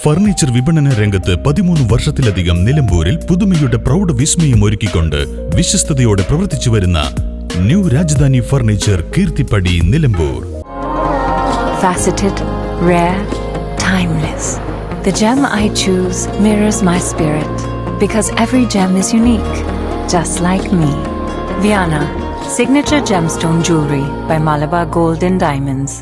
Furniture വിപണന രംഗത്ത് 13 വർഷത്തിലധികം നിലമ്പൂരിൽ പുതുമയുടെ പ്രൗഢ വിസ്മയം ഒരുക്കിക്കൊണ്ട് വിശ്വസ്തയോടെ പ്രവർത്തിച്ചു വരുന്ന new Rajdhani furniture Keerthippadi Nilambur. Faceted, rare, timeless. The gem I choose mirrors my spirit because every gem is unique, just like me. Viana, signature gemstone jewelry by Malabar Gold and Diamonds.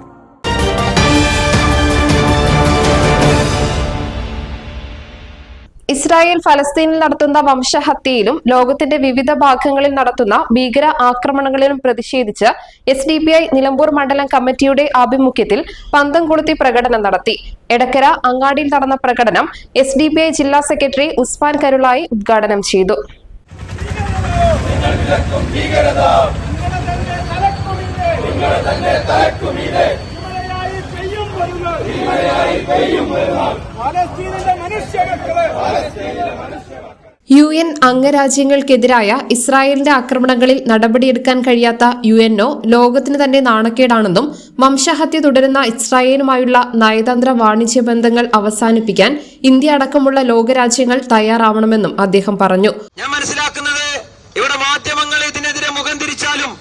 Israel ഫലസ്തീനിൽ നടത്തുന്ന വംശഹത്യയിലും ലോകത്തിന്റെ വിവിധ ഭാഗങ്ങളിൽ നടത്തുന്ന ഭീകര ആക്രമണങ്ങളിലും പ്രതിഷേധിച്ച് SDPI നിലമ്പൂർ മണ്ഡലം കമ്മിറ്റിയുടെ ആഭിമുഖ്യത്തിൽ പന്തം കൊളുത്തി പ്രകടനം നടത്തി. എടക്കര അങ്ങാടിയിൽ നടന്ന പ്രകടനം SDPI ജില്ലാ സെക്രട്ടറി ഉസ്മാൻ കരുളായി ഉദ്ഘാടനം ചെയ്തു. UN അംഗരാജ്യങ്ങൾക്കെതിരായ ഇസ്രായേലിന്റെ ആക്രമണങ്ങളിൽ നടപടിയെടുക്കാൻ കഴിയാത്ത UNO ലോകത്തിന് തന്നെ നാണക്കേടാണെന്നും വംശഹത്യ തുടരുന്ന ഇസ്രായേലുമായുള്ള നയതന്ത്ര വാണിജ്യ ബന്ധങ്ങൾ അവസാനിപ്പിക്കാൻ ഇന്ത്യ അടക്കമുള്ള ലോകരാജ്യങ്ങൾ തയ്യാറാവണമെന്നും അദ്ദേഹം പറഞ്ഞു. ഞാൻ മനസ്സിലാക്കുന്നത് ഇവിടെ മാധ്യമങ്ങൾ ഇതിനെതിരെ മുഖം തിരിച്ചാലും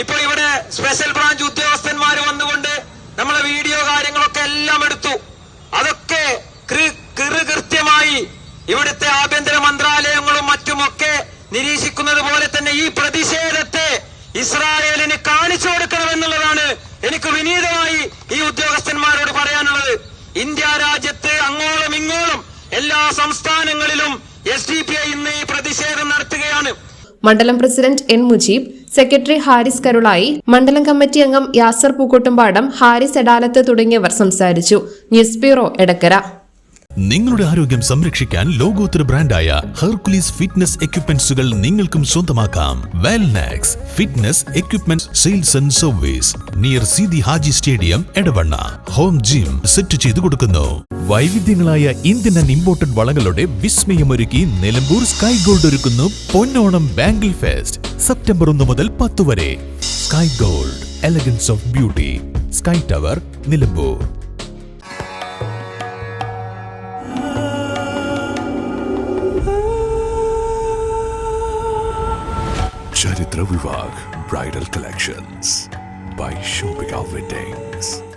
ഇപ്പോൾ ഇവിടെ സ്പെഷ്യൽ ബ്രാഞ്ച് ഉദ്യോഗസ്ഥന്മാർ വന്നുകൊണ്ട് നമ്മളെ വീഡിയോ കാര്യങ്ങളൊക്കെ എല്ലാം എടുത്തു. അതൊക്കെ കൃത്യമായി ഇവിടുത്തെ ആഭ്യന്തര മന്ത്രാലയങ്ങളും മറ്റുമൊക്കെ നിരീക്ഷിക്കുന്നത് പോലെ തന്നെ ഈ പ്രതിഷേധത്തെ ഇസ്രായേലിന് കാണിച്ചു കൊടുക്കണമെന്നുള്ളതാണ് എനിക്ക് വിനീതമായി ഈ ഉദ്യോഗസ്ഥന്മാരോട് പറയാനുള്ളത്. ഇന്ത്യ രാജ്യത്ത് അങ്ങോളം ഇങ്ങോളം എല്ലാ സംസ്ഥാനങ്ങളിലും SDPI ഇന്ന് ഈ പ്രതിഷേധം നടത്തുകയാണ്. മണ്ഡലം president N Mujeeb, secretary Haris Karulai, മണ്ഡലം കമ്മിറ്റി അംഗം യാസർ പൂക്കോട്ടുംപാടം, ഹാരിസ് എടാലത്ത് തുടങ്ങിയവർ സംസാരിച്ചു. News bureau, Edakkara. നിങ്ങളുടെ ആരോഗ്യം സംരക്ഷിക്കാൻ ലോകോത്തര ബ്രാൻഡായ ഹെർക്കുലീസ് ഫിറ്റ്നസ് എക്യുപ്മെന്റ്സുകൾ നിങ്ങൾക്കും സ്വന്തമാക്കാം. Wellnex fitness equipment sales and service near Sidi Haji stadium, Edavanna. Home gym set ചെയ്തു കൊടുക്കുന്നു. വൈവിധ്യങ്ങളായ ഇന്ത്യൻ ആൻഡ് ഇമ്പോർട്ടഡ് വളകളുടെ വിസ്മയമൊരുക്കി നിലമ്പൂർ സ്കൈ ഗോൾഡ് ഒരുക്കുന്നു പൊന്നോണം ബാംഗിൾ ഫെസ്റ്റ്. സെപ്റ്റംബർ 1 മുതൽ 10 വരെ. Sky Gold, elegance of beauty, Sky Tower, Nilambur. Charitra Vivag Bridal Collections by Shobhika Weddings.